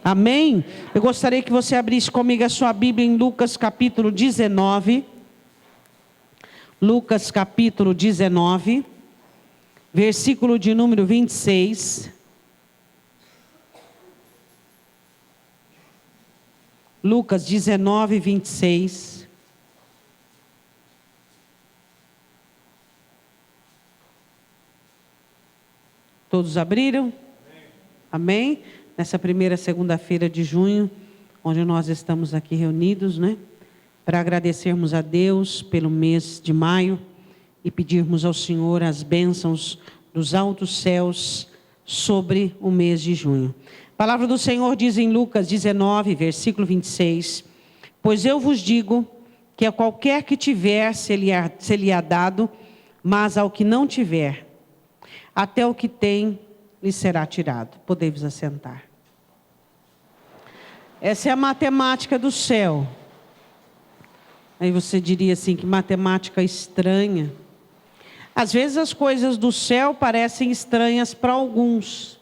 Amém? Eu gostaria que você abrisse comigo a sua Bíblia em Lucas capítulo 19. Lucas capítulo 19, versículo de número 26. Lucas 19, 26. Todos abriram? Amém? Nessa primeira segunda-feira de junho, onde nós estamos aqui reunidos, né? Para agradecermos a Deus pelo mês de maio e pedirmos ao Senhor as bênçãos dos altos céus sobre o mês de junho. A palavra do Senhor diz em Lucas 19, versículo 26, pois eu vos digo que a qualquer que tiver, se lhe há dado, mas ao que não tiver, até o que tem lhe será tirado. Podei-vos assentar. Essa é a matemática do céu. Aí você diria assim, que matemática estranha. Às vezes as coisas do céu parecem estranhas para alguns.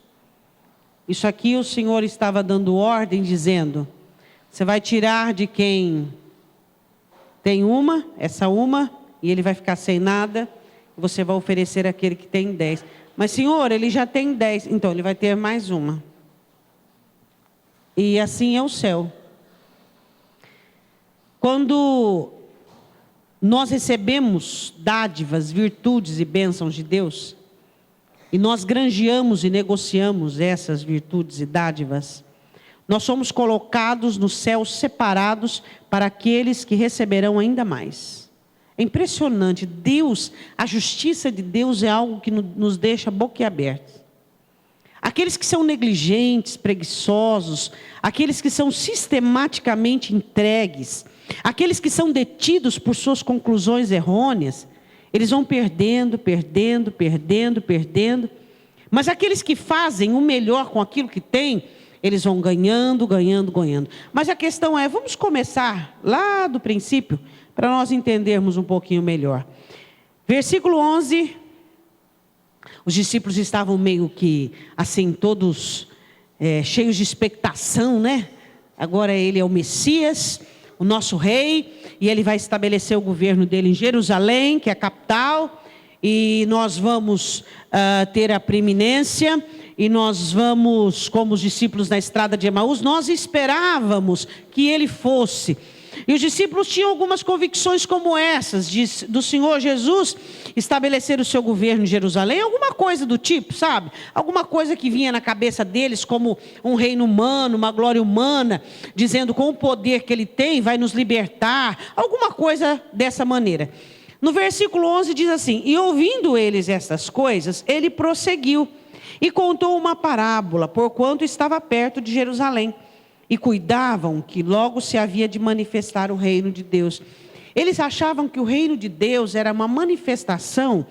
Isso aqui o Senhor estava dando ordem, dizendo, você vai tirar de quem tem essa uma, e ele vai ficar sem nada, e você vai oferecer àquele que tem 10. Mas Senhor, ele já tem 10, então ele vai ter mais uma. E assim é o céu. Quando nós recebemos dádivas, virtudes e bênçãos de Deus, e nós granjeamos e negociamos essas virtudes e dádivas, nós somos colocados nos céus separados para aqueles que receberão ainda mais. É impressionante, Deus, a justiça de Deus é algo que nos deixa boquiabertos. Aqueles que são negligentes, preguiçosos, aqueles que são sistematicamente entregues, aqueles que são detidos por suas conclusões errôneas, eles vão perdendo. Mas aqueles que fazem o melhor com aquilo que têm, eles vão ganhando. Mas a questão é, vamos começar lá do princípio, para nós entendermos um pouquinho melhor. Versículo 11, os discípulos estavam meio que, assim, todos cheios de expectação, né? Agora ele é o Messias, o nosso rei, e ele vai estabelecer o governo dele em Jerusalém, que é a capital, e nós vamos ter a preeminência, e nós vamos, como os discípulos na estrada de Emaús, nós esperávamos que ele fosse. E os discípulos tinham algumas convicções como essas, do Senhor Jesus estabelecer o seu governo em Jerusalém, alguma coisa do tipo, sabe? Alguma coisa que vinha na cabeça deles como um reino humano, uma glória humana, dizendo com o poder que ele tem, vai nos libertar, alguma coisa dessa maneira. No versículo 11 diz assim, e ouvindo eles essas coisas, ele prosseguiu e contou uma parábola, porquanto estava perto de Jerusalém. E cuidavam que logo se havia de manifestar o reino de Deus. Eles achavam que o reino de Deus era uma manifestação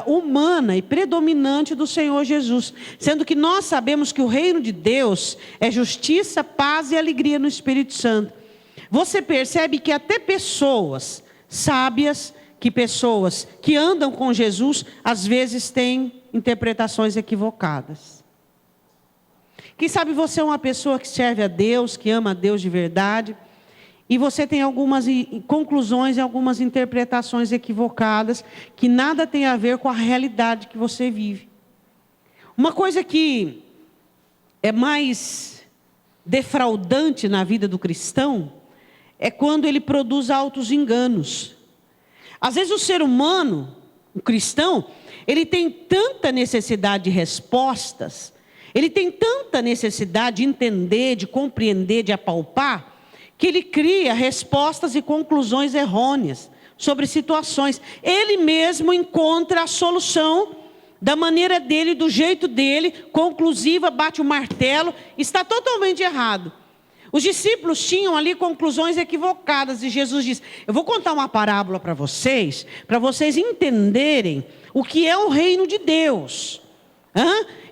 humana e predominante do Senhor Jesus. Sendo que nós sabemos que o reino de Deus é justiça, paz e alegria no Espírito Santo. Você percebe que até pessoas sábias, pessoas que andam com Jesus, às vezes têm interpretações equivocadas. Quem sabe você é uma pessoa que serve a Deus, que ama a Deus de verdade, e você tem algumas conclusões e algumas interpretações equivocadas, que nada tem a ver com a realidade que você vive. Uma coisa que é mais defraudante na vida do cristão, é quando ele produz altos enganos. Às vezes o ser humano, o cristão, ele tem tanta necessidade de respostas, ele tem tanta necessidade de entender, de compreender, de apalpar, que ele cria respostas e conclusões errôneas sobre situações. Ele mesmo encontra a solução da maneira dele, do jeito dele, conclusiva, bate o martelo, está totalmente errado. Os discípulos tinham ali conclusões equivocadas e Jesus diz, eu vou contar uma parábola para vocês entenderem o que é o reino de Deus.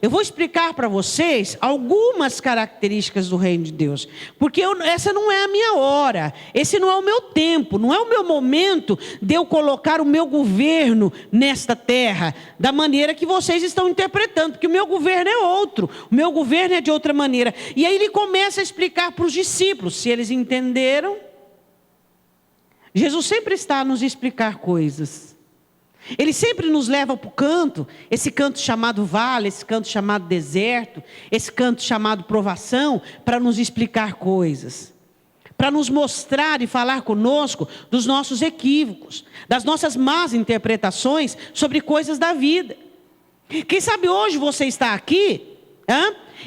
Eu vou explicar para vocês algumas características do reino de Deus. Porque essa não é a minha hora. Esse não é o meu tempo. Não é o meu momento de eu colocar o meu governo nesta terra. Da maneira que vocês estão interpretando. Porque o meu governo é outro. O meu governo é de outra maneira. E aí ele começa a explicar para os discípulos. Se eles entenderam. Jesus sempre está a nos explicar coisas. Ele sempre nos leva para o canto, esse canto chamado vale, esse canto chamado deserto, esse canto chamado provação, para nos explicar coisas. Para nos mostrar e falar conosco dos nossos equívocos, das nossas más interpretações sobre coisas da vida. Quem sabe hoje você está aqui,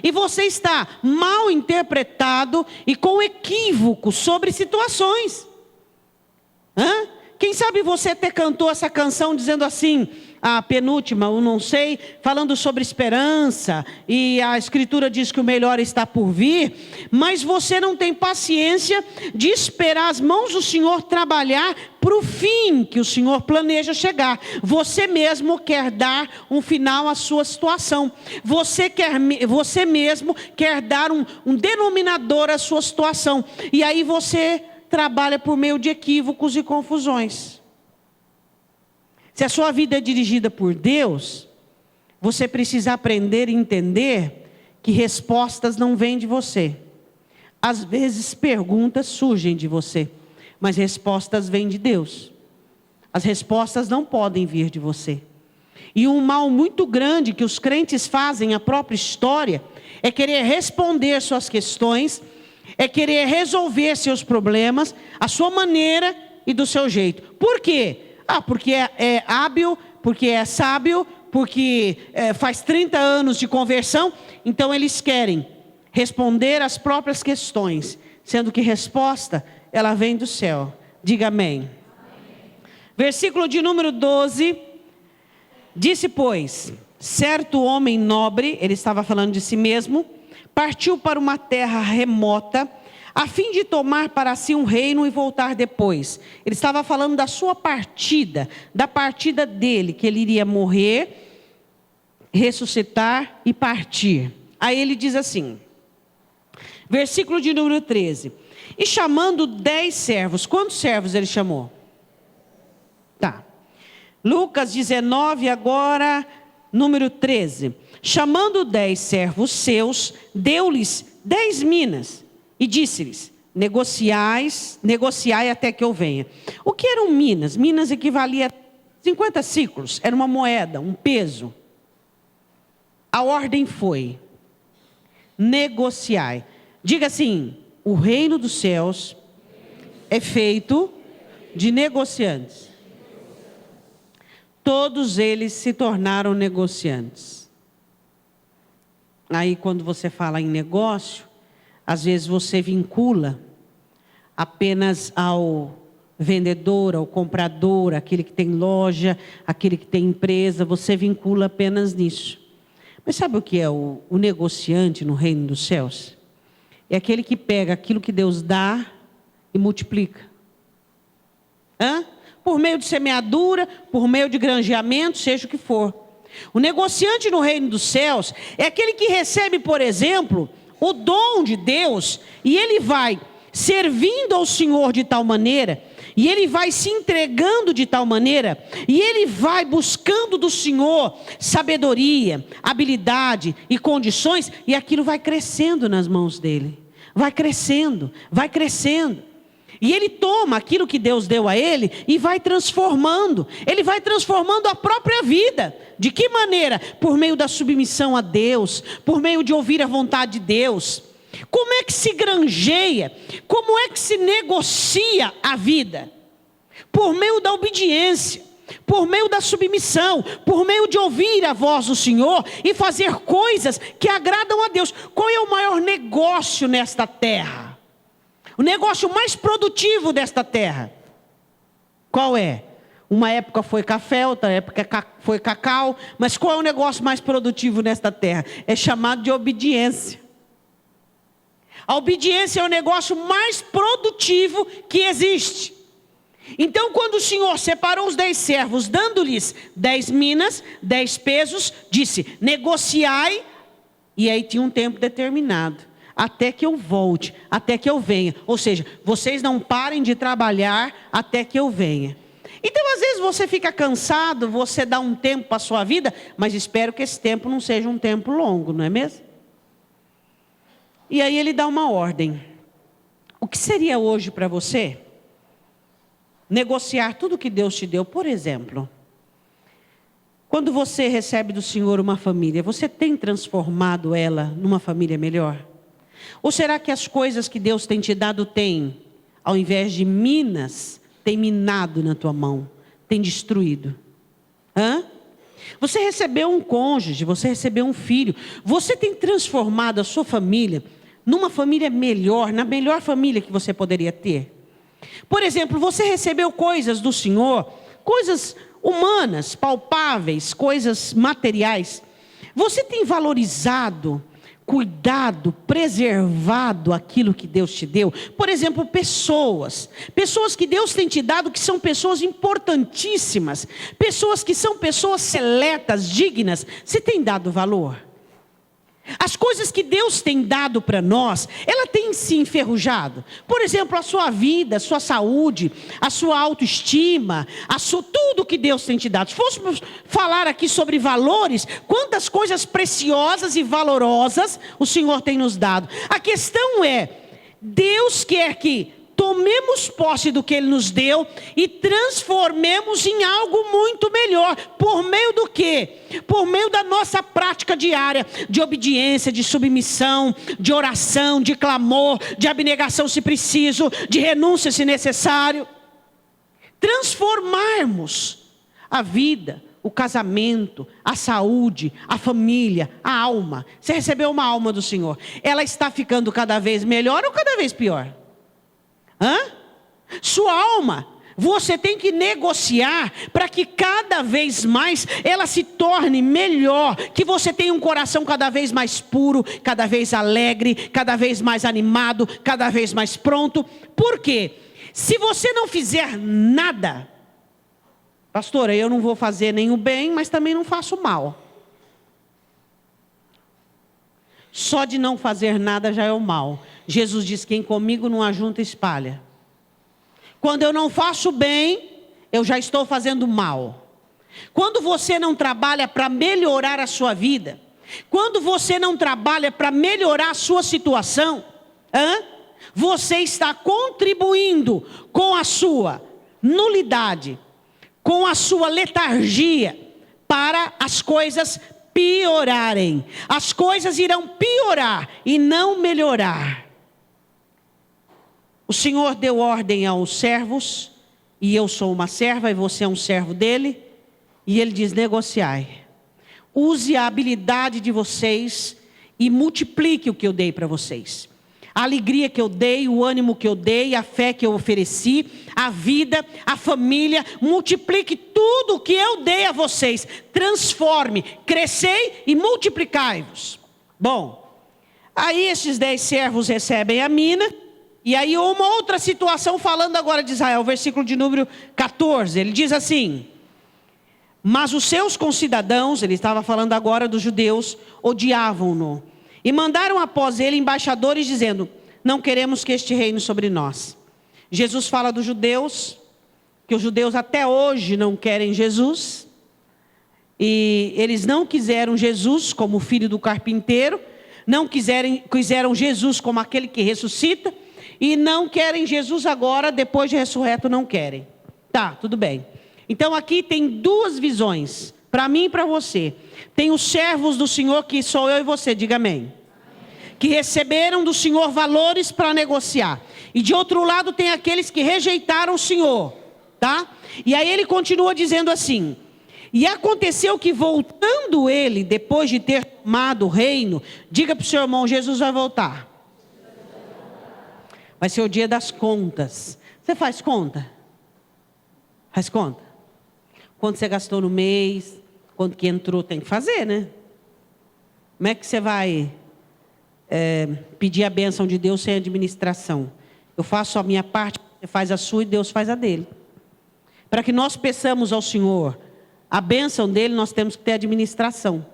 e você está mal interpretado e com equívoco sobre situações. Quem sabe você até cantou essa canção dizendo assim, a penúltima, eu não sei, falando sobre esperança, e a Escritura diz que o melhor está por vir, mas você não tem paciência de esperar as mãos do Senhor trabalhar para o fim que o Senhor planeja chegar. Você mesmo quer dar um final à sua situação. Você mesmo quer dar um denominador à sua situação. E aí você trabalha por meio de equívocos e confusões. Se a sua vida é dirigida por Deus, você precisa aprender e entender que respostas não vêm de você. Às vezes perguntas surgem de você, mas respostas vêm de Deus. As respostas não podem vir de você. E um mal muito grande que os crentes fazem à própria história é querer responder suas questões, é querer resolver seus problemas, a sua maneira e do seu jeito. Por quê? Porque é hábil, porque é sábio, porque faz 30 anos de conversão. Então eles querem responder as próprias questões, sendo que resposta, ela vem do céu. Diga amém. Versículo de número 12. Disse, pois, certo homem nobre, ele estava falando de si mesmo, partiu para uma terra remota, a fim de tomar para si um reino e voltar depois. Ele estava falando da sua partida, da partida dele, que ele iria morrer, ressuscitar e partir. Aí ele diz assim, versículo de número 13. E chamando 10 servos, quantos servos ele chamou? Tá. Lucas 19 agora, número 13. Chamando 10 servos seus, deu-lhes 10 minas e disse-lhes, negociai até que eu venha. O que eram minas? Minas equivalia a 50 ciclos, era uma moeda, um peso. A ordem foi, negociai. Diga assim, o reino dos céus é feito de negociantes. Todos eles se tornaram negociantes. Aí quando você fala em negócio, às vezes você vincula apenas ao vendedor, ao comprador, aquele que tem loja, aquele que tem empresa, você vincula apenas nisso. Mas sabe o que é o negociante no reino dos céus? É aquele que pega aquilo que Deus dá e multiplica. Por meio de semeadura, por meio de granjeamento, seja o que for. O negociante no reino dos céus é aquele que recebe, por exemplo, o dom de Deus, e ele vai servindo ao Senhor de tal maneira, e ele vai se entregando de tal maneira, e ele vai buscando do Senhor sabedoria, habilidade e condições, e aquilo vai crescendo nas mãos dele. Vai crescendo, vai crescendo. E ele toma aquilo que Deus deu a ele e vai transformando. Ele vai transformando a própria vida. De que maneira? Por meio da submissão a Deus, por meio de ouvir a vontade de Deus. Como é que se granjeia? Como é que se negocia a vida? Por meio da obediência, por meio da submissão, por meio de ouvir a voz do Senhor e fazer coisas que agradam a Deus. Qual é o maior negócio nesta terra? O negócio mais produtivo desta terra, qual é? Uma época foi café, outra época foi cacau, mas qual é o negócio mais produtivo nesta terra? É chamado de obediência. A obediência é o negócio mais produtivo que existe. Então, quando o Senhor separou os 10 servos, dando-lhes 10 minas, 10 pesos, disse: negociai, e aí tinha um tempo determinado, até que eu volte, até que eu venha. Ou seja, vocês não parem de trabalhar até que eu venha. Então, às vezes você fica cansado, você dá um tempo para a sua vida, mas espero que esse tempo não seja um tempo longo, não é mesmo? E aí ele dá uma ordem. O que seria hoje para você negociar tudo que Deus te deu? Por exemplo, quando você recebe do Senhor uma família, você tem transformado ela numa família melhor? Ou será que as coisas que Deus tem te dado tem, ao invés de minas, tem minado na tua mão, tem destruído? Você recebeu um cônjuge, você recebeu um filho, você tem transformado a sua família numa família melhor, na melhor família que você poderia ter? Por exemplo, você recebeu coisas do Senhor, coisas humanas, palpáveis, coisas materiais. Você tem valorizado, cuidado, preservado aquilo que Deus te deu? Por exemplo, pessoas que Deus tem te dado, que são pessoas importantíssimas, pessoas que são pessoas seletas, dignas. Você tem dado valor? As coisas que Deus tem dado para nós, ela tem se enferrujado. Por exemplo, a sua vida, a sua saúde, a sua autoestima, tudo que Deus tem te dado. Se fôssemos falar aqui sobre valores, quantas coisas preciosas e valorosas o Senhor tem nos dado. A questão é, Deus quer que tomemos posse do que Ele nos deu e transformemos em algo muito melhor. Por meio do quê? Por meio da nossa prática diária de obediência, de submissão, de oração, de clamor, de abnegação se preciso, de renúncia se necessário. Transformarmos a vida, o casamento, a saúde, a família, a alma. Você recebeu uma alma do Senhor. Ela está ficando cada vez melhor ou cada vez pior? Sua alma, você tem que negociar para que cada vez mais ela se torne melhor, que você tenha um coração cada vez mais puro, cada vez alegre, cada vez mais animado, cada vez mais pronto. Por quê? Se você não fizer nada, pastora, eu não vou fazer nem o bem, mas também não faço o mal. Só de não fazer nada já é o mal. Jesus diz: quem comigo não ajunta, espalha. Quando eu não faço bem, eu já estou fazendo mal. Quando você não trabalha para melhorar a sua vida, quando você não trabalha para melhorar a sua situação, você está contribuindo com a sua nulidade, com a sua letargia, para as coisas piorarem. As coisas irão piorar e não melhorar. O Senhor deu ordem aos servos, e eu sou uma serva e você é um servo dele, e ele diz: negociai. Use a habilidade de vocês e multiplique o que eu dei para vocês. A alegria que eu dei, o ânimo que eu dei, a fé que eu ofereci, a vida, a família, multiplique tudo o que eu dei a vocês. Transforme, crescei e multiplicai-vos. Bom, aí esses 10 servos recebem a mina. E aí uma outra situação, falando agora de Israel, versículo de número 14, ele diz assim: mas os seus concidadãos, ele estava falando agora dos judeus, odiavam-no. E mandaram após ele embaixadores dizendo: não queremos que este reine sobre nós. Jesus fala dos judeus, que os judeus até hoje não querem Jesus. E eles não quiseram Jesus como filho do carpinteiro. Não quiseram Jesus como aquele que ressuscita. E não querem Jesus agora, depois de ressurreto não querem. Tá, tudo bem. Então aqui tem duas visões, para mim e para você. Tem os servos do Senhor, que sou eu e você, diga amém. Que receberam do Senhor valores para negociar. E de outro lado tem aqueles que rejeitaram o Senhor, tá? E aí ele continua dizendo assim: e aconteceu que voltando ele, depois de ter tomado o reino, diga para o seu irmão: Jesus vai voltar. Vai ser o dia das contas. Você faz conta? Faz conta? Quanto você gastou no mês, quanto que entrou, tem que fazer, né? Como é que você vai pedir a bênção de Deus sem administração? Eu faço a minha parte, você faz a sua e Deus faz a dele. Para que nós peçamos ao Senhor a bênção dele, nós temos que ter administração.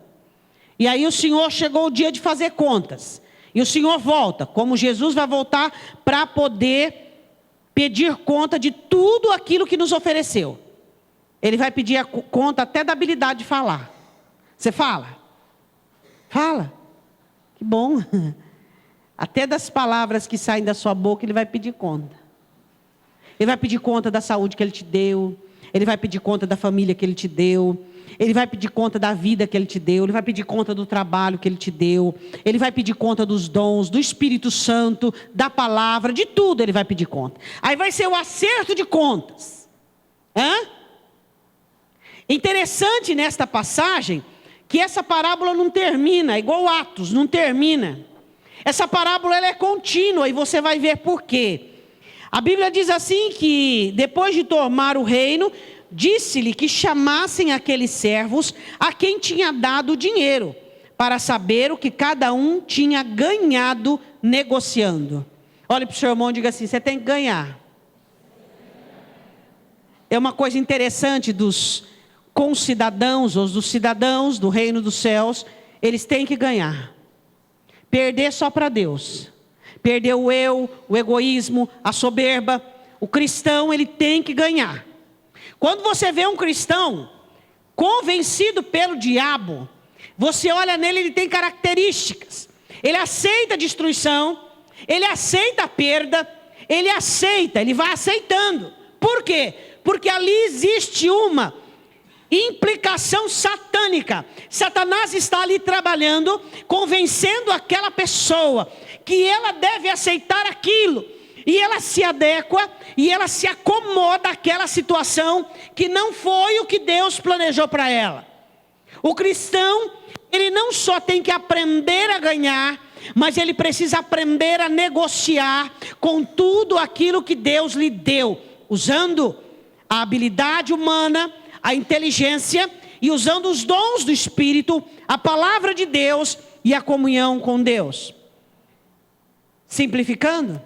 E aí o Senhor chegou o dia de fazer contas. E o Senhor volta, como Jesus vai voltar para poder pedir conta de tudo aquilo que nos ofereceu. Ele vai pedir a conta até da habilidade de falar. Você fala? Fala. Que bom. Até das palavras que saem da sua boca, ele vai pedir conta. Ele vai pedir conta da saúde que ele te deu. Ele vai pedir conta da família que ele te deu. Ele vai pedir conta da vida que ele te deu. Ele vai pedir conta do trabalho que ele te deu. Ele vai pedir conta dos dons, do Espírito Santo, da palavra, de tudo ele vai pedir conta. Aí vai ser o acerto de contas. Interessante nesta passagem que essa parábola não termina, igual Atos, não termina. Essa parábola ela é contínua e você vai ver por quê. A Bíblia diz assim que depois de tomar o reino, disse-lhe que chamassem aqueles servos a quem tinha dado o dinheiro, para saber o que cada um tinha ganhado negociando. Olhe para o seu irmão e diga assim: você tem que ganhar. É uma coisa interessante dos concidadãos, ou dos cidadãos do reino dos céus, eles têm que ganhar. Perder só para Deus. Perder o eu, o egoísmo, a soberba. O cristão, ele tem que ganhar. Quando você vê um cristão convencido pelo diabo, você olha nele, ele tem características. Ele aceita a destruição, ele aceita a perda, ele vai aceitando. Por quê? Porque ali existe uma implicação satânica. Satanás está ali trabalhando, convencendo aquela pessoa que ela deve aceitar aquilo. E ela se adequa e ela se acomoda àquela situação que não foi o que Deus planejou para ela. O cristão, ele não só tem que aprender a ganhar, mas ele precisa aprender a negociar com tudo aquilo que Deus lhe deu, usando a habilidade humana, a inteligência e usando os dons do Espírito, a palavra de Deus e a comunhão com Deus. Simplificando,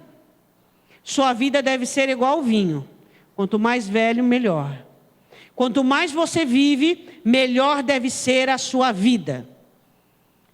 sua vida deve ser igual ao vinho. Quanto mais velho, melhor. Quanto mais você vive, melhor deve ser a sua vida.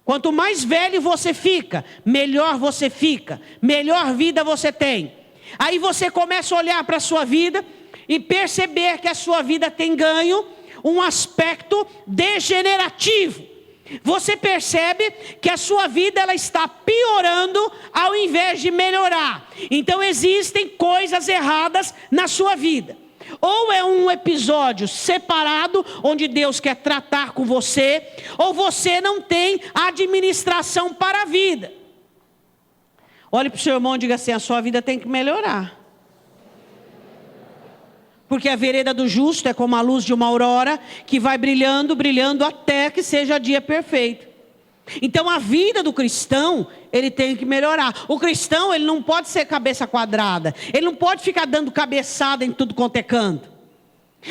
Quanto mais velho você fica, melhor você fica. Melhor vida você tem. Aí você começa a olhar para a sua vida e perceber que a sua vida tem ganho um aspecto degenerativo. Você percebe que a sua vida ela está piorando ao invés de melhorar. Então existem coisas erradas na sua vida. Ou é um episódio separado, onde Deus quer tratar com você, ou você não tem administração para a vida. Olhe para o seu irmão e diga assim: a sua vida tem que melhorar. Porque a vereda do justo é como a luz de uma aurora, que vai brilhando, brilhando, até que seja dia perfeito. Então a vida do cristão, ele tem que melhorar. O cristão, ele não pode ser cabeça quadrada. Ele não pode ficar dando cabeçada em tudo quanto é canto.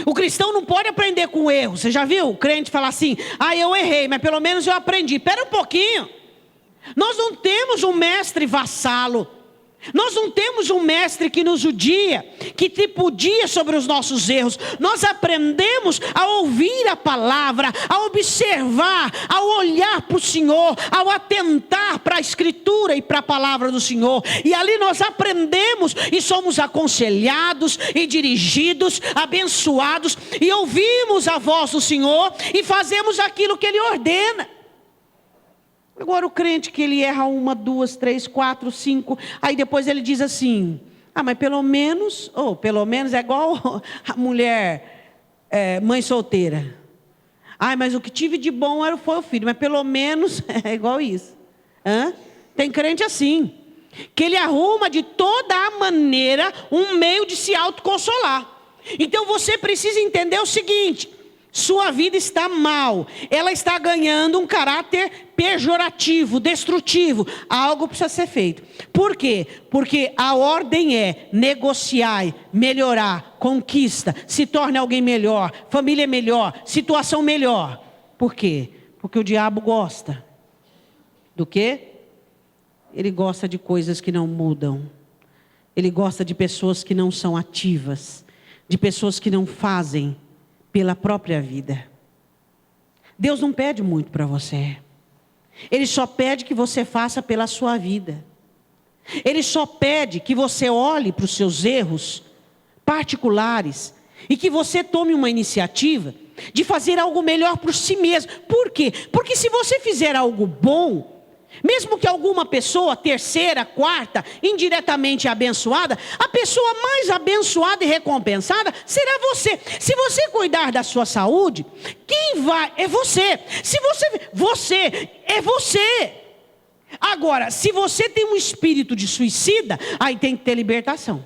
O cristão não pode aprender com o erro. Você já viu o crente falar assim: eu errei, mas pelo menos eu aprendi. Espera um pouquinho. Nós não temos um mestre vassalo. Nós não temos um mestre que nos judia, que tripudia sobre os nossos erros. Nós aprendemos a ouvir a palavra, a observar, a olhar para o Senhor, ao atentar para a Escritura e para a palavra do Senhor. E ali nós aprendemos e somos aconselhados e dirigidos, abençoados, e ouvimos a voz do Senhor e fazemos aquilo que Ele ordena. Agora o crente que ele erra 1, 2, 3, 4, 5, aí depois ele diz assim: mas pelo menos é igual a mulher mãe solteira. Mas o que tive de bom foi o filho, mas pelo menos é igual isso. Tem crente assim, que ele arruma de toda a maneira um meio de se autoconsolar. Então você precisa entender o seguinte: sua vida está mal, ela está ganhando um caráter pejorativo, destrutivo. Algo precisa ser feito. Por quê? Porque a ordem é negociar, melhorar, conquista, se torne alguém melhor, família melhor, situação melhor. Por quê? Porque o diabo gosta do quê? Ele gosta de coisas que não mudam. Ele gosta de pessoas que não são ativas. de pessoas que não fazem pela própria vida. Deus não pede muito para você. Ele só pede que você faça pela sua vida. Ele só pede que você olhe para os seus erros particulares e que você tome uma iniciativa de fazer algo melhor por si mesmo. Por quê? Porque se você fizer algo bom, mesmo que alguma pessoa, terceira, quarta, indiretamente abençoada, a pessoa mais abençoada e recompensada será você. Se você cuidar da sua saúde, quem vai? É você. Se você é você. Agora, se você tem um espírito de suicida, aí tem que ter libertação.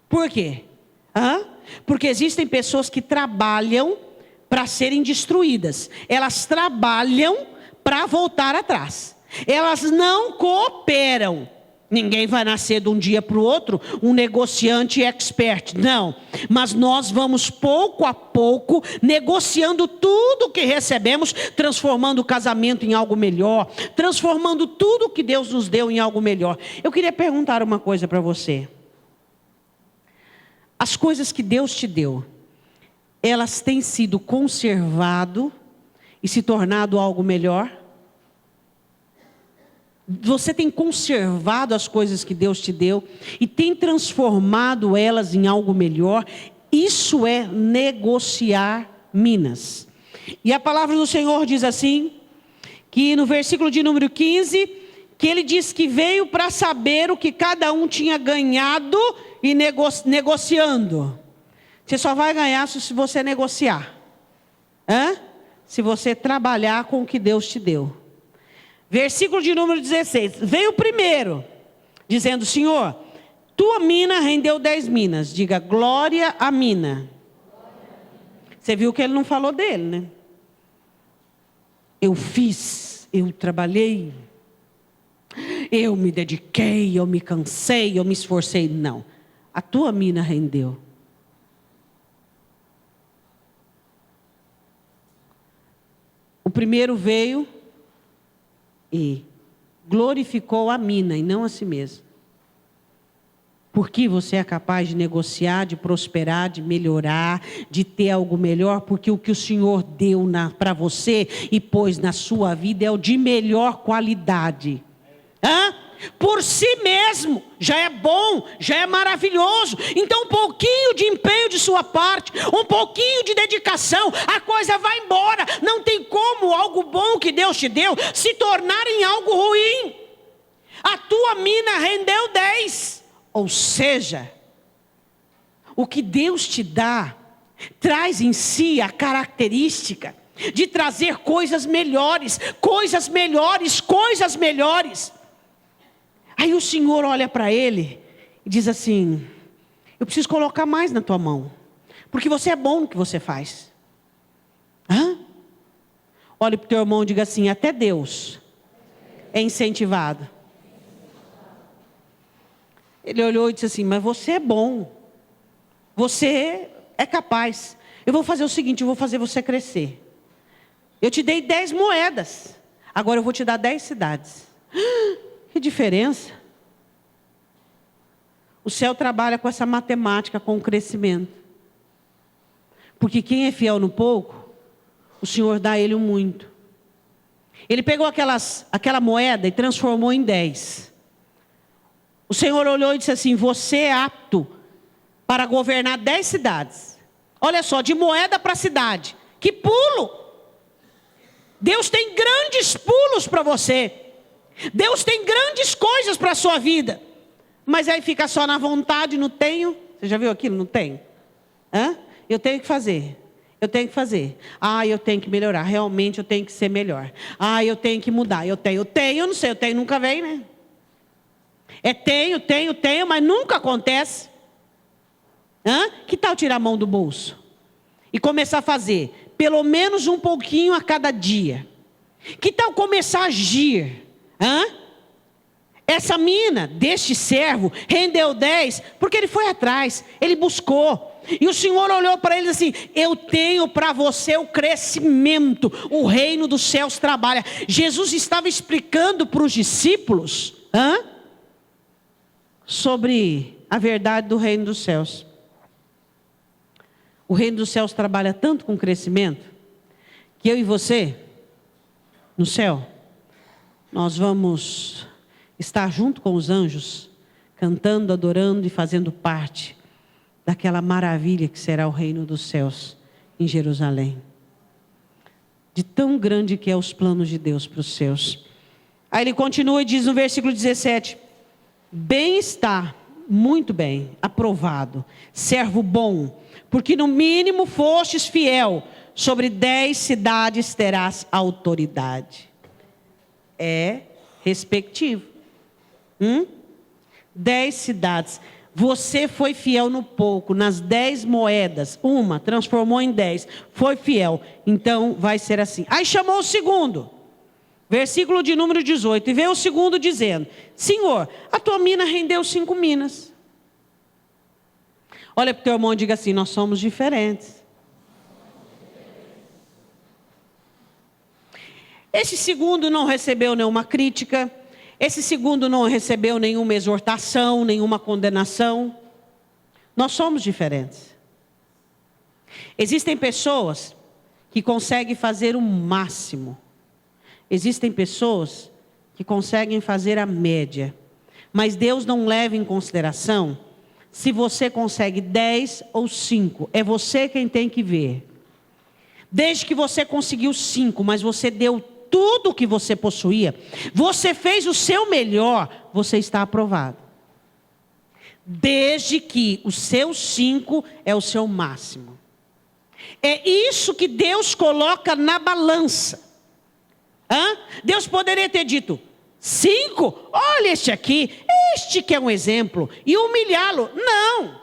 Por quê? Porque existem pessoas que trabalham para serem destruídas. Elas trabalham para voltar atrás. Elas não cooperam. Ninguém vai nascer de um dia para o outro um negociante expert, não. Mas nós vamos pouco a pouco negociando tudo que recebemos, transformando o casamento em algo melhor, transformando tudo que Deus nos deu em algo melhor. Eu queria perguntar uma coisa para você. As coisas que Deus te deu, elas têm sido conservado e se tornado algo melhor? Você tem conservado as coisas que Deus te deu e tem transformado elas em algo melhor? Isso é negociar minas. E a palavra do Senhor diz assim, que no versículo de número 15, que ele diz que veio para saber o que cada um tinha ganhado e negociando. Você só vai ganhar se você negociar. Se você trabalhar com o que Deus te deu. Versículo de número 16. Veio o primeiro, dizendo: Senhor, tua mina rendeu 10 minas. Diga, glória à mina. Você viu que ele não falou dele, né? Eu fiz, eu trabalhei, eu me dediquei, eu me cansei, eu me esforcei. Não, a tua mina rendeu. O primeiro veio e glorificou a mina e não a si mesmo. Porque você é capaz de negociar, de prosperar, de melhorar, de ter algo melhor, porque o que o Senhor deu para você e pôs na sua vida é o de melhor qualidade. Por si mesmo, já é bom, já é maravilhoso. Então um pouquinho de empenho de sua parte, um pouquinho de dedicação, a coisa vai embora. Não tem como algo bom que Deus te deu se tornar em algo ruim. A tua mina rendeu 10. Ou seja, o que Deus te dá traz em si a característica de trazer coisas melhores, coisas melhores, coisas melhores. Aí o Senhor olha para ele e diz assim: eu preciso colocar mais na tua mão, porque você é bom no que você faz. Olhe para o teu irmão e diga assim: até Deus é incentivado. Ele olhou e disse assim: mas você é bom, você é capaz. Eu vou fazer o seguinte, eu vou fazer você crescer. Eu te dei 10 moedas, agora eu vou te dar 10 cidades. Que diferença. O céu trabalha com essa matemática, com o crescimento. Porque quem é fiel no pouco, o Senhor dá a ele o muito. Ele pegou aquela moeda e transformou em 10. O Senhor olhou e disse assim: você é apto para governar 10 cidades. Olha só, de moeda para cidade. Que pulo! Deus tem grandes pulos para você. Deus tem grandes coisas para a sua vida. Mas aí fica só na vontade, não tenho. Você já viu aquilo? Não tenho. Eu tenho que fazer. Eu tenho que fazer. Eu tenho que melhorar. Realmente eu tenho que ser melhor. Eu tenho que mudar. Eu não sei, eu tenho, nunca vem, né? É tenho, mas nunca acontece. Que tal tirar a mão do bolso? E começar a fazer pelo menos um pouquinho a cada dia. Que tal começar a agir? Essa mina deste servo rendeu 10, porque ele foi atrás, ele buscou. E o Senhor olhou para ele assim: eu tenho para você o crescimento, o reino dos céus trabalha. Jesus estava explicando para os discípulos sobre a verdade do reino dos céus. O reino dos céus trabalha tanto com crescimento, que eu e você, no céu, nós vamos estar junto com os anjos, cantando, adorando e fazendo parte daquela maravilha que será o reino dos céus em Jerusalém. De tão grande que é os planos de Deus para os seus. Aí ele continua e diz no versículo 17: bem está, muito bem, aprovado, servo bom, porque no mínimo fostes fiel, sobre 10 cidades terás autoridade. É respectivo. 10 cidades. Você foi fiel no pouco, nas 10 moedas, uma transformou em 10, foi fiel, então vai ser assim. Aí chamou o segundo, versículo de número 18, e veio o segundo dizendo: Senhor, a tua mina rendeu 5 minas. Olha para o teu irmão e diga assim: nós somos diferentes. Esse segundo não recebeu nenhuma crítica. Esse segundo não recebeu nenhuma exortação, nenhuma condenação. Nós somos diferentes. Existem pessoas que conseguem fazer o máximo. Existem pessoas que conseguem fazer a média. Mas Deus não leva em consideração se você consegue 10 ou 5. É você quem tem que ver. Desde que você conseguiu 5, mas você deu tudo o que você possuía, você fez o seu melhor, você está aprovado. Desde que o seu 5 é o seu máximo. É isso que Deus coloca na balança. Deus poderia ter dito: 5, olha este aqui, este que é um exemplo, e humilhá-lo. Não.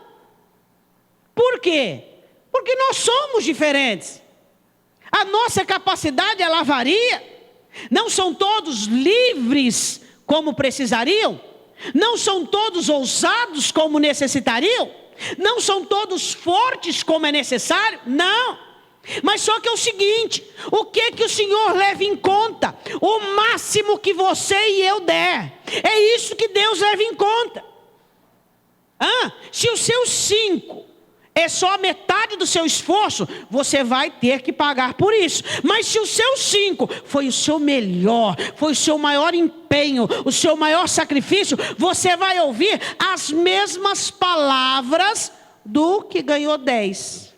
Por quê? Porque nós somos diferentes. A nossa capacidade, ela varia. Não são todos livres como precisariam. Não são todos ousados como necessitariam. Não são todos fortes como é necessário. Não. Mas só que é o seguinte: o que o Senhor leva em conta? O máximo que você e eu der. É isso que Deus leva em conta. Se os seus 5 é só a metade do seu esforço, você vai ter que pagar por isso. Mas se o seu 5 foi o seu melhor, foi o seu maior empenho, o seu maior sacrifício, você vai ouvir as mesmas palavras do que ganhou 10.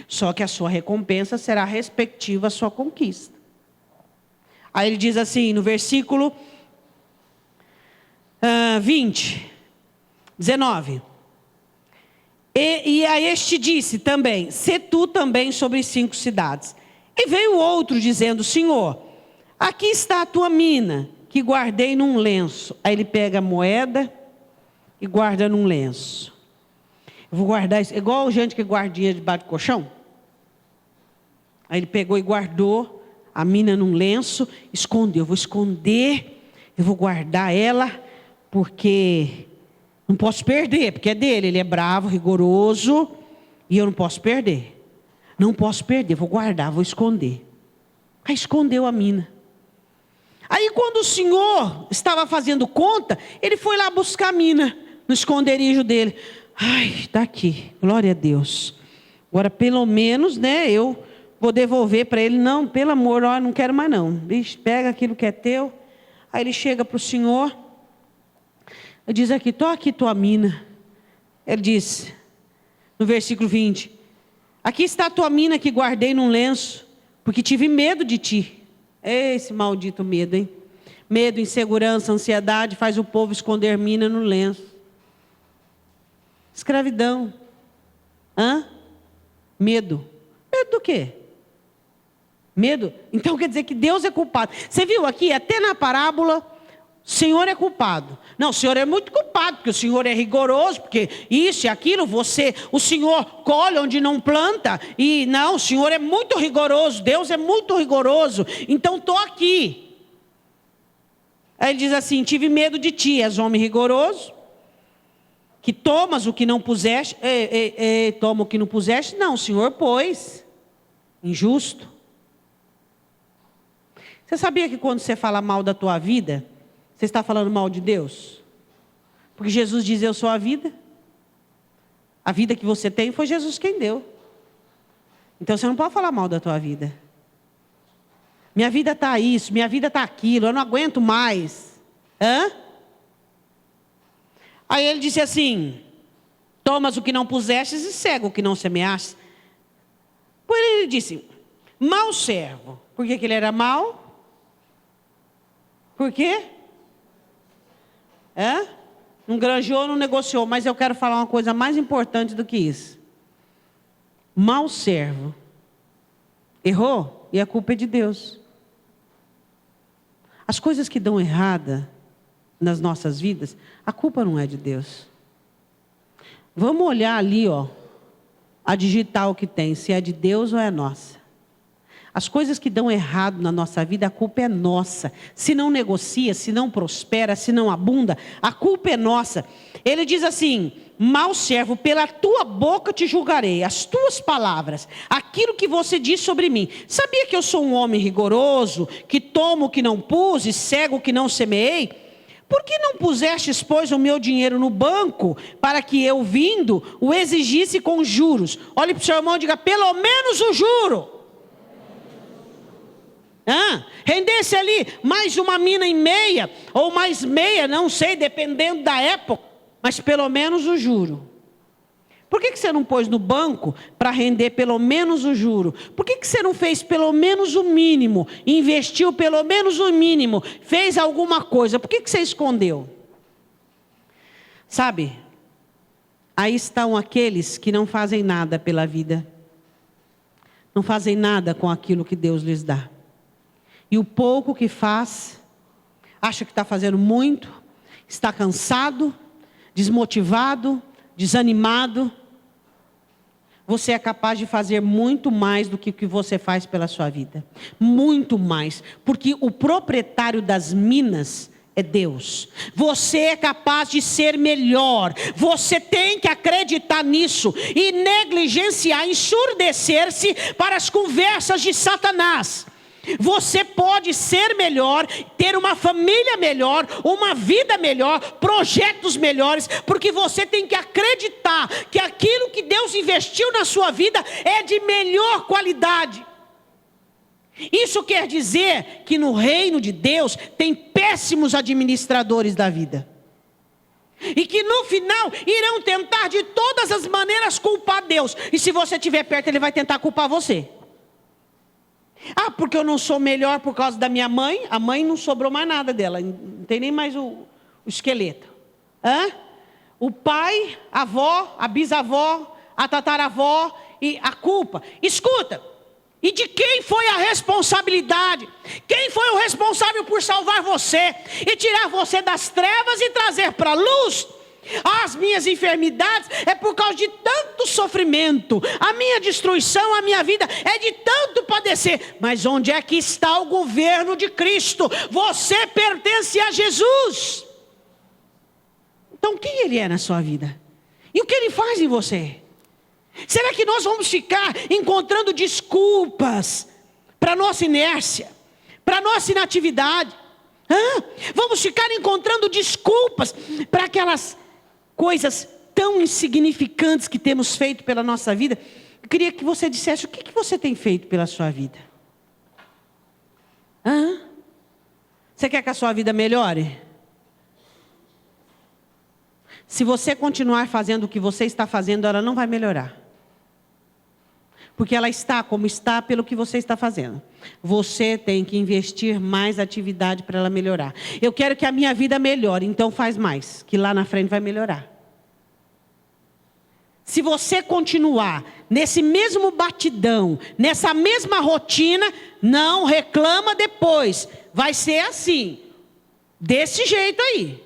Só que a sua recompensa será respectiva à sua conquista. Aí ele diz assim no versículo 19. E a este disse também: sê tu também sobre 5 cidades. E veio outro dizendo: Senhor, aqui está a tua mina, que guardei num lenço. Aí ele pega a moeda e guarda num lenço. Eu vou guardar isso, igual gente que guarda dinheiro debaixo do colchão. Aí ele pegou e guardou a mina num lenço, escondeu. Eu vou esconder, eu vou guardar ela, porque não posso perder, porque é dele. Ele é bravo, rigoroso, e eu não posso perder. Não posso perder, vou guardar, vou esconder. Aí escondeu a mina. Aí quando o Senhor estava fazendo conta, ele foi lá buscar a mina no esconderijo dele. Ai, está aqui, glória a Deus. Agora pelo menos, eu vou devolver para ele. Não, pelo amor, não quero mais não. Bicho, pega aquilo que é teu. Aí ele chega para o Senhor. Ele diz aqui: tô aqui tua mina. Ele diz, no versículo 20: aqui está a tua mina que guardei num lenço, porque tive medo de ti. Esse maldito medo, hein? Medo, insegurança, ansiedade faz o povo esconder mina no lenço. Escravidão. Medo. Medo do quê? Medo? Então quer dizer que Deus é culpado. Você viu aqui, até na parábola, o Senhor é culpado. Não, o Senhor é muito culpado, porque o Senhor é rigoroso, porque isso e aquilo, o Senhor colhe onde não planta, e não, o Senhor é muito rigoroso, Deus é muito rigoroso, então estou aqui. Aí ele diz assim: tive medo de ti, és homem rigoroso, que tomas o que não puseste. Toma o que não puseste? Não, o Senhor pôs. Injusto. Você sabia que quando você fala mal da tua vida, você está falando mal de Deus? Porque Jesus diz: eu sou a vida. A vida que você tem foi Jesus quem deu. Então você não pode falar mal da tua vida. Minha vida está isso, minha vida está aquilo, eu não aguento mais. Aí ele disse assim: tomas o que não pusestes e cega o que não semeaste. Por ele disse: mau servo. Por que ele era mau? Por quê? Não granjeou, não negociou. Mas eu quero falar uma coisa mais importante do que isso. Mau servo. Errou? E a culpa é de Deus. As coisas que dão errada nas nossas vidas, a culpa não é de Deus. Vamos olhar ali, a digital que tem, se é de Deus ou é nossa. As coisas que dão errado na nossa vida, a culpa é nossa. Se não negocia, se não prospera, se não abunda, a culpa é nossa. Ele diz assim: mau servo, pela tua boca te julgarei, as tuas palavras, aquilo que você diz sobre mim. Sabia que eu sou um homem rigoroso, que tomo o que não pus e cego o que não semeei? Por que não pusestes, pois, o meu dinheiro no banco, para que eu, vindo, o exigisse com juros? Olhe para o seu irmão e diga: pelo menos o juro. Rendesse ali mais uma mina e meia, ou mais meia, não sei, dependendo da época, mas pelo menos o juro. Por que você não pôs no banco para render pelo menos o juro? Por que você não fez pelo menos o mínimo? Investiu pelo menos o mínimo? Fez alguma coisa? Por que você escondeu? Sabe, aí estão aqueles que não fazem nada pela vida. Não fazem nada com aquilo que Deus lhes dá. E o pouco que faz, acha que está fazendo muito, está cansado, desmotivado, desanimado. Você é capaz de fazer muito mais do que o que você faz pela sua vida. Muito mais. Porque o proprietário das minas é Deus. Você é capaz de ser melhor. Você tem que acreditar nisso. E negligenciar, ensurdecer-se para as conversas de Satanás. Você pode ser melhor, ter uma família melhor, uma vida melhor, projetos melhores, porque você tem que acreditar que aquilo que Deus investiu na sua vida é de melhor qualidade. Isso quer dizer que no reino de Deus tem péssimos administradores da vida. E que no final irão tentar de todas as maneiras culpar Deus. E se você estiver perto, ele vai tentar culpar você. Porque eu não sou melhor por causa da minha mãe. A mãe não sobrou mais nada dela. Não tem nem mais o esqueleto. O pai, a avó, a bisavó, a tataravó e a culpa. Escuta. E de quem foi a responsabilidade? Quem foi o responsável por salvar você e tirar você das trevas e trazer para a luz? As minhas enfermidades é por causa de tanto sofrimento. A minha destruição, a minha vida é de tanto padecer. Mas onde é que está o governo de Cristo? Você pertence a Jesus. Então quem Ele é na sua vida? E o que Ele faz em você? Será que nós vamos ficar encontrando desculpas para a nossa inércia, para a nossa inatividade? Vamos ficar encontrando desculpas para aquelas coisas tão insignificantes que temos feito pela nossa vida? Eu queria que você dissesse: o que você tem feito pela sua vida? Você quer que a sua vida melhore? Se você continuar fazendo o que você está fazendo, ela não vai melhorar. Porque ela está como está pelo que você está fazendo. Você tem que investir mais atividade para ela melhorar. Eu quero que a minha vida melhore, então faz mais, que lá na frente vai melhorar. Se você continuar nesse mesmo batidão, nessa mesma rotina, não reclama depois. Vai ser assim, desse jeito aí.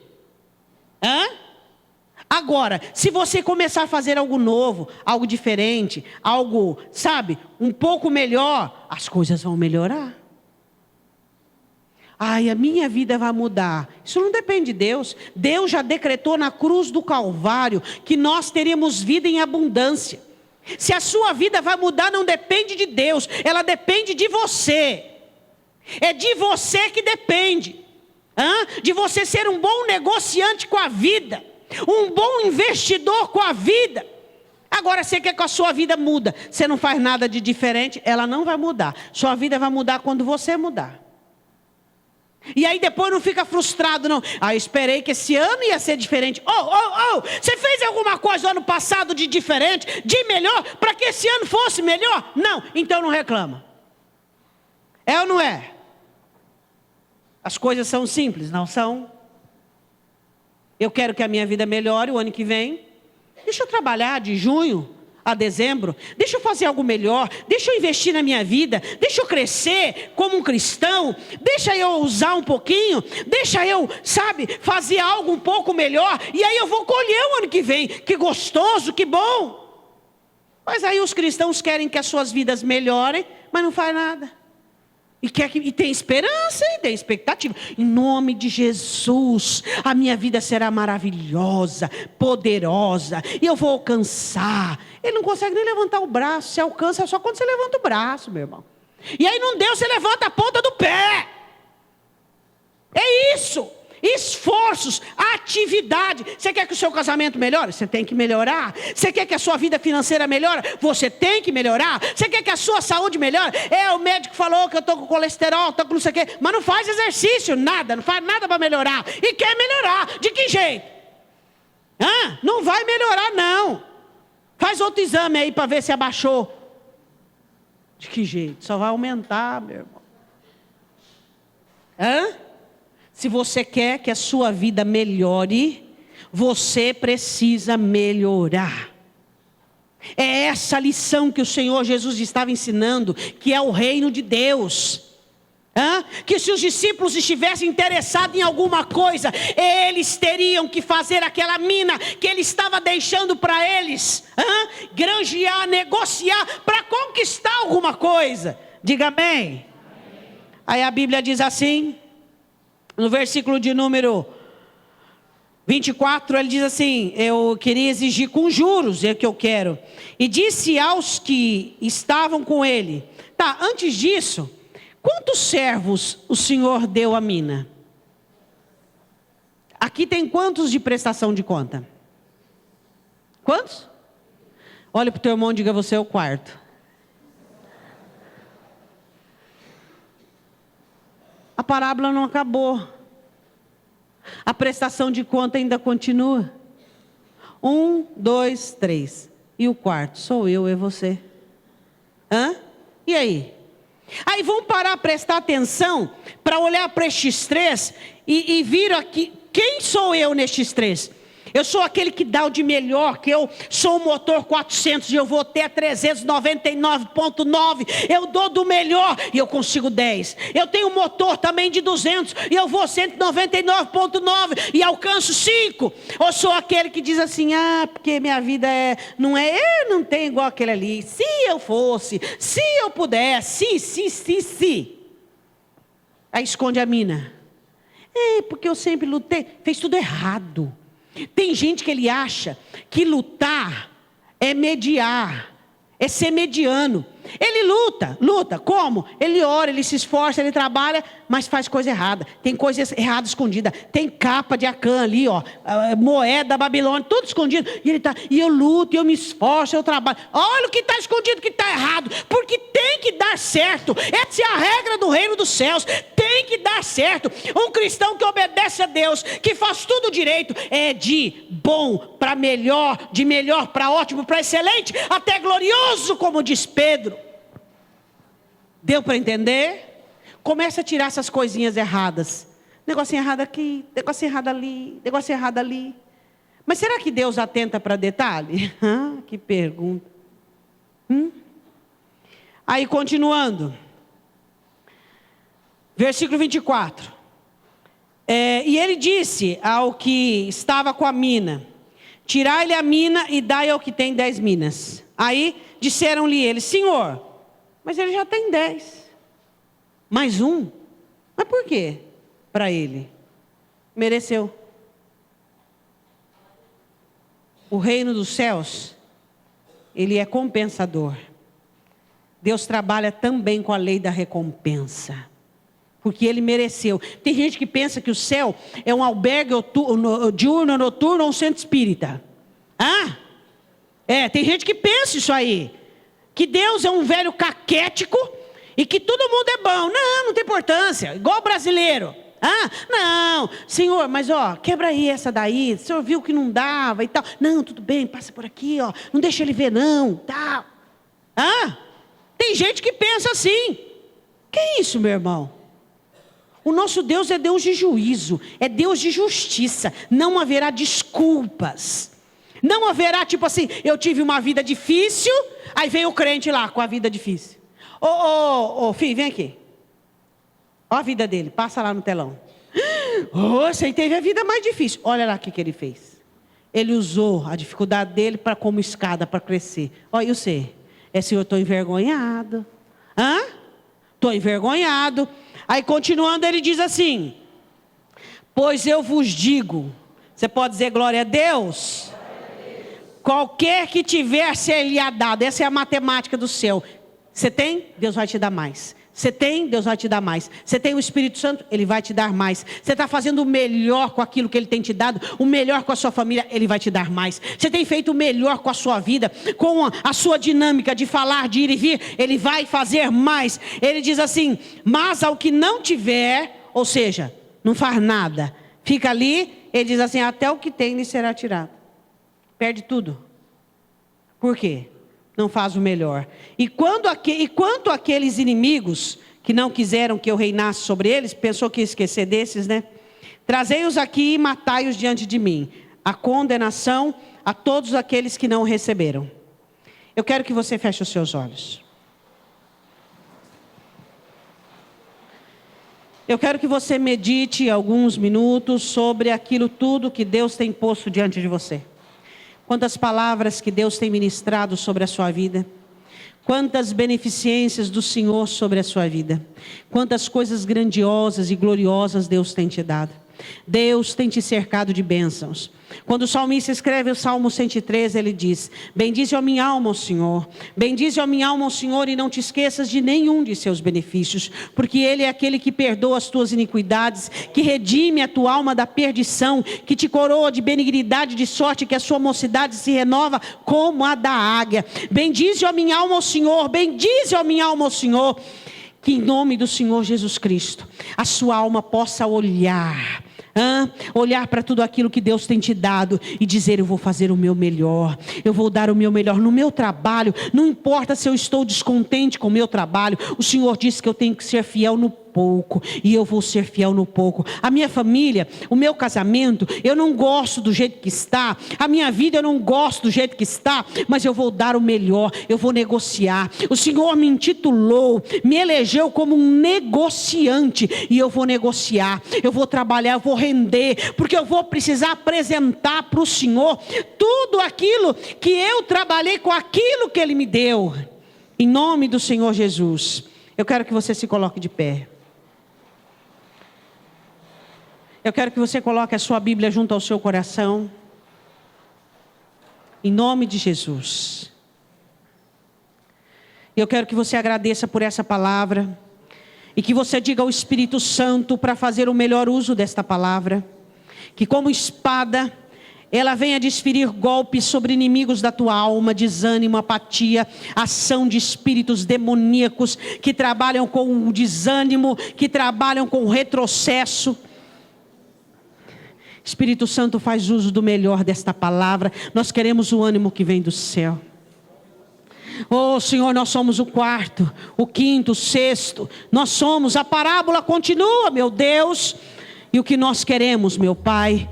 Agora, se você começar a fazer algo novo, algo diferente, algo, sabe, um pouco melhor, as coisas vão melhorar. A minha vida vai mudar. Isso não depende de Deus. Deus já decretou na cruz do Calvário que nós teremos vida em abundância. Se a sua vida vai mudar, não depende de Deus, ela depende de você. É de você que depende. De você ser um bom negociante com a vida. Um bom investidor com a vida. Agora você quer que a sua vida muda, você não faz nada de diferente, ela não vai mudar. Sua vida vai mudar quando você mudar. E aí depois não fica frustrado não. Eu esperei que esse ano ia ser diferente. Você fez alguma coisa no ano passado de diferente, de melhor, para que esse ano fosse melhor? Não, então não reclama. É ou não é? As coisas são simples, não são? Eu quero que a minha vida melhore o ano que vem. Deixa eu trabalhar de junho a dezembro, deixa eu fazer algo melhor, deixa eu investir na minha vida, deixa eu crescer como um cristão, deixa eu usar um pouquinho, deixa eu, fazer algo um pouco melhor, e aí eu vou colher o ano que vem, que gostoso, que bom. Mas aí os cristãos querem que as suas vidas melhorem, mas não faz nada. E tem esperança, e tem expectativa. Em nome de Jesus, a minha vida será maravilhosa, poderosa, e eu vou alcançar. Ele não consegue nem levantar o braço. Você alcança só quando você levanta o braço, meu irmão. E aí não deu, você levanta a ponta do pé. É isso. Esforços, atividade. Você quer que o seu casamento melhore? Você tem que melhorar. Você quer que a sua vida financeira melhore? Você tem que melhorar. Você quer que a sua saúde melhore? O médico falou que eu estou com colesterol, estou com não sei o quê, mas não faz exercício, nada, não faz nada para melhorar. E quer melhorar, de que jeito? Não vai melhorar não. Faz outro exame aí para ver se abaixou. De que jeito? Só vai aumentar, meu irmão. Se você quer que a sua vida melhore, você precisa melhorar. É essa lição que o Senhor Jesus estava ensinando, que é o reino de Deus. Que se os discípulos estivessem interessados em alguma coisa, eles teriam que fazer aquela mina que ele estava deixando para eles, granjear, negociar, para conquistar alguma coisa. Diga amém. Aí a Bíblia diz assim, no versículo de número 24, ele diz assim: eu queria exigir com juros, é o que eu quero. E disse aos que estavam com ele. Antes disso, quantos servos o Senhor deu à mina? Aqui tem quantos de prestação de conta? Quantos? Olha para o teu irmão e diga: você é o quarto. A parábola não acabou. A prestação de conta ainda continua. 1, 2, 3. E o quarto? Sou eu e você. E aí? Aí vamos parar a prestar atenção para olhar para estes três e vir aqui. Quem sou eu nestes três? Eu sou aquele que dá o de melhor, que eu sou o motor 400 e eu vou até 399.9. Eu dou do melhor e eu consigo 10. Eu tenho um motor também de 200 e eu vou 199.9 e alcanço 5. Ou sou aquele que diz assim: porque minha vida não tem igual aquele ali. Se eu fosse, se eu pudesse, se. Aí esconde a mina. Porque eu sempre lutei. Fez tudo errado. Tem gente que ele acha que lutar é mediar, é ser mediano. Ele luta, como? Ele ora, ele se esforça, ele trabalha, mas faz coisa errada. Tem coisa errada escondida. Tem capa de Acã ali, moeda da Babilônia, tudo escondido. E eu luto, eu me esforço, eu trabalho. Olha o que está escondido, o que está errado. Porque tem que dar certo. Essa é a regra do reino dos céus. Tem que dar certo. Um cristão que obedece a Deus, que faz tudo direito, é de bom para melhor, de melhor para ótimo, para excelente, até glorioso, como diz Pedro. Deu para entender? Começa a tirar essas coisinhas erradas. Negocinho errado aqui, negocinho errado ali, negocinho errado ali. Mas será que Deus atenta para detalhe? Que pergunta. Aí continuando. Versículo 24. E ele disse ao que estava com a mina: tirai-lhe a mina e dai ao que tem 10 minas. Aí disseram-lhe eles: Senhor, mas ele já tem 10. Mais um? Mas por quê? Para ele. Mereceu. O reino dos céus, ele é compensador. Deus trabalha também com a lei da recompensa. Porque ele mereceu. Tem gente que pensa que o céu é um albergue diurno, noturno ou um centro espírita. Tem gente que pensa isso aí. Que Deus é um velho caquético e que todo mundo é bom. Não, não tem importância. Igual brasileiro. Não, Senhor, mas quebra aí essa daí. O Senhor viu que não dava e tal. Não, tudo bem, passa por aqui, não deixa ele ver não, tal. Tem gente que pensa assim. Que isso, meu irmão? O nosso Deus é Deus de juízo, é Deus de justiça. Não haverá desculpas. Não haverá tipo assim, eu tive uma vida difícil, aí veio o crente lá com a vida difícil. Filho, vem aqui. Olha a vida dele, passa lá no telão. Você teve a vida mais difícil. Olha lá o que ele fez. Ele usou a dificuldade dele como escada para crescer. E você? Senhor, estou envergonhado. Estou envergonhado. Aí continuando ele diz assim: pois eu vos digo. Você pode dizer glória a Deus? Qualquer que tiver ser-lhe-á dado. Essa é a matemática do céu. Você tem? Deus vai te dar mais. Você tem? Deus vai te dar mais. Você tem o Espírito Santo? Ele vai te dar mais. Você está fazendo o melhor com aquilo que Ele tem te dado, o melhor com a sua família, Ele vai te dar mais. Você tem feito o melhor com a sua vida, com a sua dinâmica de falar, de ir e vir, Ele vai fazer mais. Ele diz assim: mas ao que não tiver, ou seja, não faz nada, fica ali, Ele diz assim: até o que tem lhe será tirado. Perde tudo. Por quê? Não faz o melhor. E quanto àqueles inimigos que não quiseram que eu reinasse sobre eles, pensou que ia esquecer desses, né? Trazei-os aqui e matai-os diante de mim. A condenação a todos aqueles que não o receberam. Eu quero que você feche os seus olhos. Eu quero que você medite alguns minutos sobre aquilo tudo que Deus tem posto diante de você. Quantas palavras que Deus tem ministrado sobre a sua vida. Quantas beneficências do Senhor sobre a sua vida. Quantas coisas grandiosas e gloriosas Deus tem te dado. Deus tem te cercado de bênçãos. Quando o salmista escreve o Salmo 113, ele diz: bendize a minha alma, ó Senhor. Bendize a minha alma, ó Senhor, e não te esqueças de nenhum de seus benefícios, porque Ele é aquele que perdoa as tuas iniquidades, que redime a tua alma da perdição, que te coroa de benignidade, de sorte que a sua mocidade se renova como a da águia. Bendize a minha alma, ó Senhor. Bendize a minha alma, ó Senhor. Que em nome do Senhor Jesus Cristo, a sua alma possa olhar para tudo aquilo que Deus tem te dado e dizer: eu vou fazer o meu melhor, eu vou dar o meu melhor no meu trabalho. Não importa se eu estou descontente com o meu trabalho, o Senhor disse que eu tenho que ser fiel no pouco, e eu vou ser fiel no pouco. A minha família, o meu casamento, eu não gosto do jeito que está, a minha vida eu não gosto do jeito que está, mas eu vou dar o melhor, eu vou negociar. O Senhor me intitulou, me elegeu como um negociante, e eu vou negociar, eu vou trabalhar, eu vou render, porque eu vou precisar apresentar para o Senhor tudo aquilo que eu trabalhei com aquilo que Ele me deu. Em nome do Senhor Jesus, eu quero que você se coloque de pé. Eu quero que você coloque a sua Bíblia junto ao seu coração. Em nome de Jesus. Eu quero que você agradeça por essa palavra. E que você diga ao Espírito Santo para fazer o melhor uso desta palavra. Que como espada, ela venha desferir golpes sobre inimigos da tua alma, desânimo, apatia, ação de espíritos demoníacos que trabalham com o desânimo, que trabalham com o retrocesso. Espírito Santo, faz uso do melhor desta palavra. Nós queremos o ânimo que vem do céu. Oh Senhor, nós somos o quarto, o quinto, o sexto. Nós somos, a parábola continua, meu Deus. E o que nós queremos, meu Pai,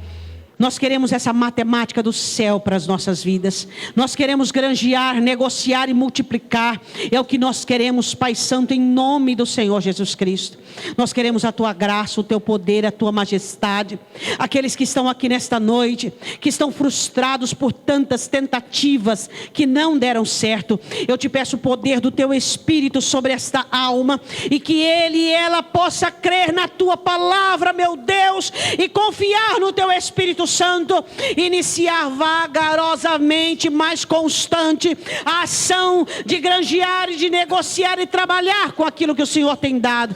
nós queremos essa matemática do céu para as nossas vidas. Nós queremos granjear, negociar e multiplicar. É o que nós queremos, Pai Santo, em nome do Senhor Jesus Cristo. Nós queremos a Tua graça, o Teu poder, a Tua majestade. Aqueles que estão aqui nesta noite, que estão frustrados por tantas tentativas que não deram certo, eu te peço o poder do Teu Espírito sobre esta alma, e que ele e ela possa crer na Tua palavra, meu Deus, e confiar no Teu Espírito Santo, iniciar vagarosamente, mais constante, a ação de granjear e de negociar e trabalhar com aquilo que o Senhor tem dado.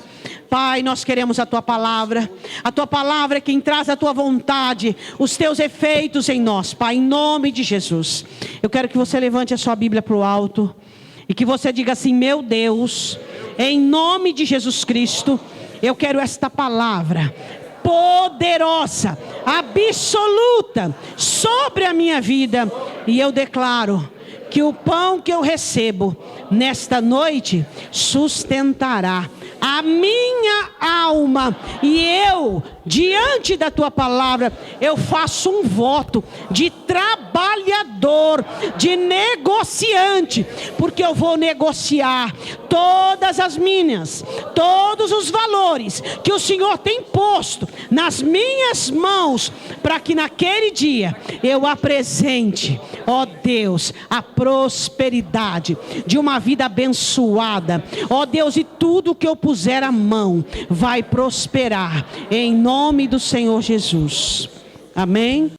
Pai, nós queremos a Tua palavra. A Tua palavra é quem traz a Tua vontade, os Teus efeitos em nós, Pai, em nome de Jesus. Eu quero que você levante a sua Bíblia para o alto e que você diga assim: meu Deus, em nome de Jesus Cristo, eu quero esta palavra poderosa, absoluta, sobre a minha vida. E eu declaro que o pão que eu recebo nesta noite sustentará a minha alma. E eu, diante da Tua palavra, eu faço um voto de trabalhador, de negociante, porque eu vou negociar todas as minhas, todos os valores que o Senhor tem posto nas minhas mãos, para que naquele dia eu apresente, ó Deus, a prosperidade de uma vida abençoada, ó Deus, e tudo que eu puser a mão vai prosperar, em nome do Senhor Jesus. Amém?